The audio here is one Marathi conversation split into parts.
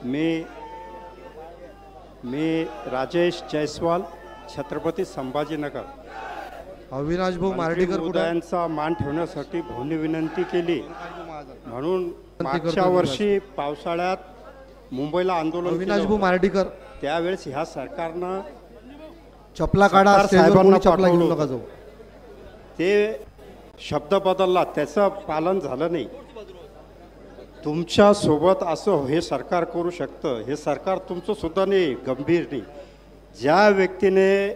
मी राजेश जयस्वाल, छत्रपती संभाजीनगर. अविनाश भाऊ मार्डीकर उदयांचा मान ठेवण्यासाठी भाऊनी विनंती केली म्हणून मागच्या वर्षी पावसाळ्यात मुंबईला आंदोलन अविनाश भाऊ मार्डीकर त्यावेळेस ह्या सरकारनं चपला काढा साहेबांना चपला घेऊन नका जाऊ ते शब्द बदलला, त्याचं पालन झालं नाही. तुमच्या सोबत असं हे सरकार करू शकतं, हे सरकार तुमचं सुद्धा नाही, गंभीर नाही. ज्या व्यक्तीने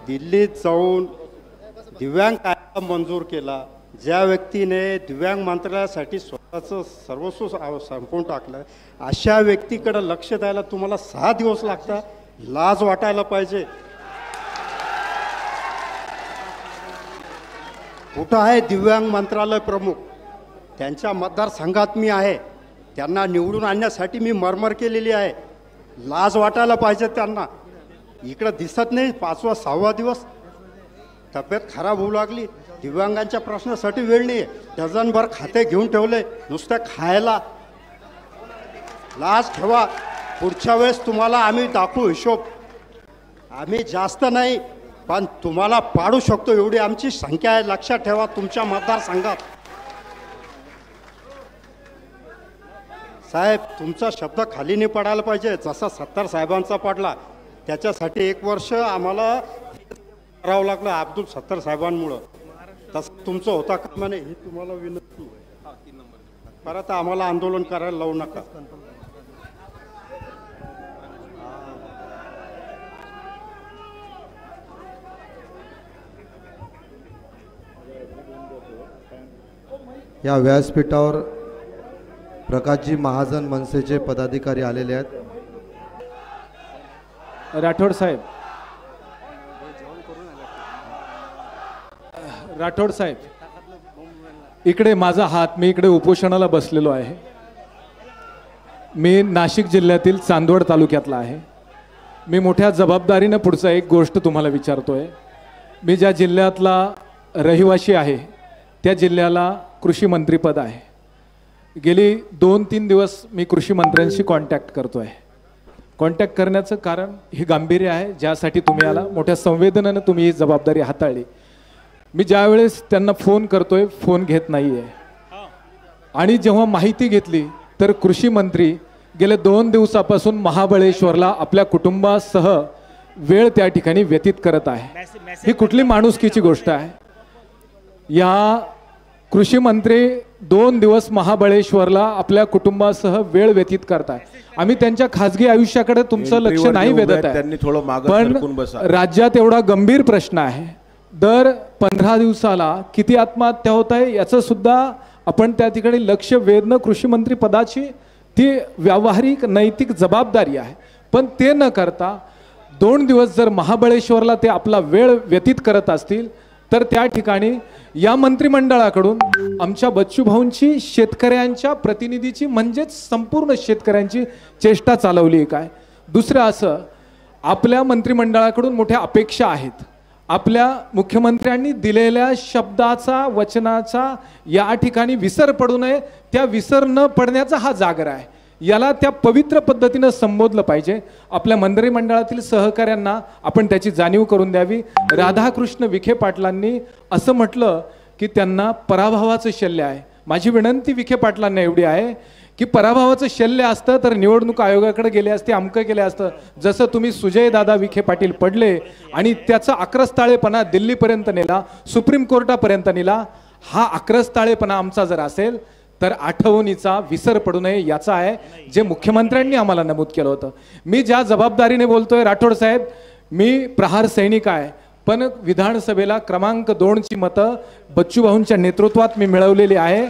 दिल्लीत जाऊन दिव्यांग कायदा मंजूर केला, ज्या व्यक्तीने दिव्यांग मंत्रालयासाठी स्वतःचं सर्वस्व संपवून टाकलं, अशा व्यक्तीकडे लक्ष द्यायला तुम्हाला 6 दिवस लागतात. लाज वाटायला पाहिजे. कुठं आहे दिव्यांग मंत्रालय प्रमुख? त्यांच्या मतदारसंघात मी आहे, त्यांना निवडून आणण्यासाठी मी मरमर केलेली आहे. लाज वाटायला पाहिजे त्यांना. इकडं दिसत नाही. 5वा 6वा दिवस तब्येत खराब होऊ लागली. दिव्यांगांच्या प्रश्नासाठी वेळ नाही. डझनभर खाते घेऊन ठेवले नुसतं खायला. लाज ठेवा. पुढच्या वेळेस तुम्हाला आम्ही दाखवू हिशोब. आम्ही जास्त नाही पण तुम्हाला पाडू शकतो एवढी आमची संख्या आहे. लक्षात ठेवा. तुमच्या मतदारसंघात साहेब तुमचा शब्द खाली नाही पडायला पाहिजे. जसा 70 साहेबांचा पडला त्याच्यासाठी 1 वर्ष आम्हाला करावं लागलं अब्दुल 70 साहेबांमुळं. तसं तुमचं होता का म्हणे. ही तुम्हाला विनंती. परत आम्हाला आंदोलन करायला लावू नका. या व्यासपीठावर प्रकाशजी महाजन मनसेचे पदाधिकारी आलेले आहेत. राठोड साहेब, राठोड साहेब इकडे माझा हात, मी इकडे उपोषणाला बसलेलो आहे. मी नाशिक जिल्ह्यातील चांदवड तालुक्यातला आहे. मी मोठ्या जबाबदारीनं पुढचा एक गोष्ट तुम्हाला विचारतोय. मी ज्या जिल्ह्यातला रहिवासी आहे त्या जिल्ह्याला कृषी मंत्रीपद आहे. गेली 2-3 दिवस मी कृषी मंत्र्यांशी कॉन्टॅक्ट करतो आहे. कॉन्टॅक्ट करण्याचं कारण हे गांभीर्य आहे ज्यासाठी तुम्ही आला. मोठ्या संवेदनेनं तुम्ही ही जबाबदारी हाताळली. मी ज्यावेळेस त्यांना फोन करतोय फोन घेत नाही आहे. आणि जेव्हा माहिती घेतली तर कृषी मंत्री गेले 2 दिवसापासून महाबळेश्वरला आपल्या कुटुंबासह वेळ त्या ठिकाणी व्यतीत करत आहे. ही कुठली माणुसकीची गोष्ट आहे? या कृषी मंत्री 2 दिवस महाबळेश्वरला आपल्या कुटुंबासह वेळ व्यतीत करताय. आम्ही त्यांच्या खासगी आयुष्याकडे तुमचं लक्ष नाही वेधत आहे, पण राज्यात एवढा गंभीर प्रश्न आहे. दर 15 दिवसाला किती आत्महत्या होत आहे याचं सुद्धा आपण त्या ठिकाणी लक्ष वेधणं कृषी मंत्री पदाची ती व्यावहारिक नैतिक जबाबदारी आहे. पण ते न करता 2 दिवस जर महाबळेश्वरला ते आपला वेळ व्यतीत करत असतील तर त्या ठिकाणी या मंत्रिमंडळाकडून आमच्या बच्चू भाऊंची शेतकऱ्यांच्या प्रतिनिधीची म्हणजेच संपूर्ण शेतकऱ्यांची चेष्टा चालवली आहे काय? दुसरं असं आपल्या मंत्रिमंडळाकडून मोठ्या अपेक्षा आहेत. आपल्या मुख्यमंत्र्यांनी दिलेल्या शब्दाचा वचनाचा या ठिकाणी विसर पडू नये. त्या विसर न पडण्याचा हा जागर आहे. याला त्या पवित्र पद्धतीनं संबोधलं पाहिजे. आपल्या मंत्रिमंडळातील सहकाऱ्यांना आपण त्याची जाणीव करून द्यावी. राधाकृष्ण विखे पाटलांनी असं म्हटलं की त्यांना पराभवाचं शल्य आहे. माझी विनंती विखे पाटलांना एवढी आहे की पराभवाचं शल्य असतं तर निवडणूक आयोगाकडे गेले असते, अमकं केले असतं. जसं तुम्ही सुजय दादा विखे पाटील पडले आणि त्याचा आक्रस्ताळेपणा दिल्लीपर्यंत नेला, सुप्रीम कोर्टापर्यंत नेला. हा आक्रस्ताळेपणा आमचा जर असेल तर आठवणीचा विसर पडू नये याचा आहे जे मुख्यमंत्र्यांनी आम्हाला नमूद केलं होतं. मी ज्या जबाबदारीने बोलतोय राठोड साहेब, मी प्रहार सैनिक आहे, पण विधानसभेला क्रमांक 2ची मतं बच्चू भाऊंच्या नेतृत्वात मी मिळवलेली आहे.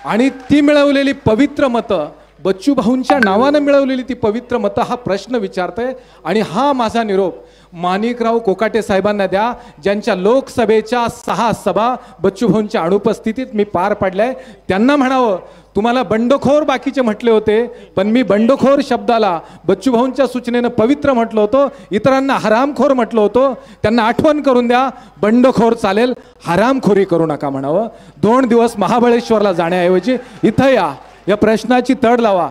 आणि ती मिळवलेली पवित्र मतं, बच्चू भाऊंच्या नावानं मिळवलेली ती पवित्र मतं हा प्रश्न विचारतोय. आणि हा माझा निरोप माणिकराव कोकाटे साहेबांना द्या, ज्यांच्या लोकसभेच्या 6 सभा बच्चू भाऊंच्या अनुपस्थितीत मी पार पाडल्याय. त्यांना म्हणावं तुम्हाला बंडखोर बाकीचे म्हटले होते, पण मी बंडखोर शब्दाला बच्चू भाऊंच्या सूचनेनं पवित्र म्हटलं होतं, इतरांना हरामखोर म्हटलं होतं. त्यांना आठवण करून द्या, बंडखोर चालेल, हरामखोरी करू नका म्हणावं. 2 दिवस महाबळेश्वरला जाण्याऐवजी इथं या प्रश्नाची तड लावा.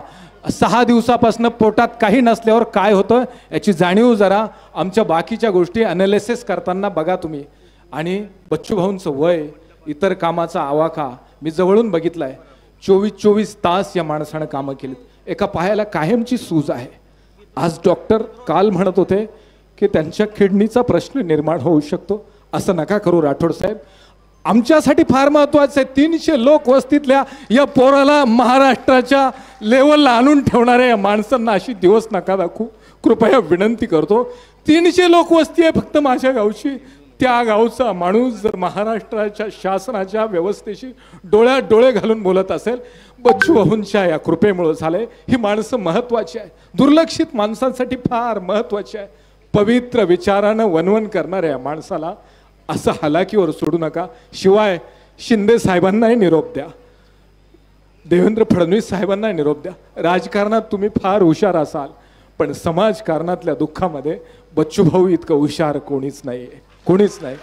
6 दिवसापासून पोटात काही नसल्यावर काय होतं याची जाणीव जरा आमच्या बाकीच्या गोष्टी अनालिसिस करताना बघा तुम्ही. आणि बच्चू भाऊंचं वय, इतर कामाचा आवाका मी जवळून बघितलाय. 24 तास या माणसानं कामं केलीत. एका पायाला कायमची सूज आहे. आज डॉक्टर काल म्हणत होते की त्यांच्या किडनीचा प्रश्न निर्माण होऊ शकतो. असं नका करू राठोड साहेब. आमच्यासाठी फार महत्वाचं आहे 300 लोक वस्तीतल्या या पोराला महाराष्ट्राच्या लेवलला आणून ठेवणाऱ्या या माणसांना अशी दिवस नका दाखवू. कृपया विनंती करतो. 300 लोक वस्ती आहे फक्त माझ्या गावची. त्या गावचा माणूस जर महाराष्ट्राच्या शासनाच्या व्यवस्थेशी डोळ्यात डोळे घालून बोलत असेल, बच्चू भाऊंच्या या कृपेमुळे झालंय. ही माणसं महत्वाची आहे, दुर्लक्षित माणसांसाठी फार महत्वाची आहे. पवित्र विचारानं वनवन करणाऱ्या या माणसाला असं हालाकीवर सोडू नका. शिवाय शिंदे साहेबांनाही निरोप द्या, देवेंद्र फडणवीस साहेबांनाही निरोप द्या. राजकारणात तुम्ही फार हुशार असाल, पण समाजकारणातल्या दुःखामध्ये बच्चू भाऊ इतकं हुशार कोणीच नाही, कोणीच नाही.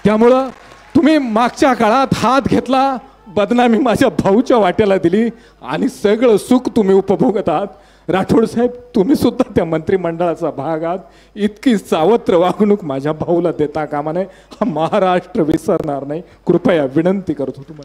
त्यामुळं तुम्ही मागच्या काळात हात घेतला, बदनामी माझ्या भाऊच्या वाट्याला दिली आणि सगळं सुख तुम्ही उपभोगत आहात. राठोड साहेब, तुम्ही सुद्धा त्या मंत्रिमंडळाचा भाग आहात. इतकी सावत्र वागणूक माझ्या भाऊला देता कामा नये. हा महाराष्ट्र विसरणार नाही. कृपया विनंती करतो तुम्हाला.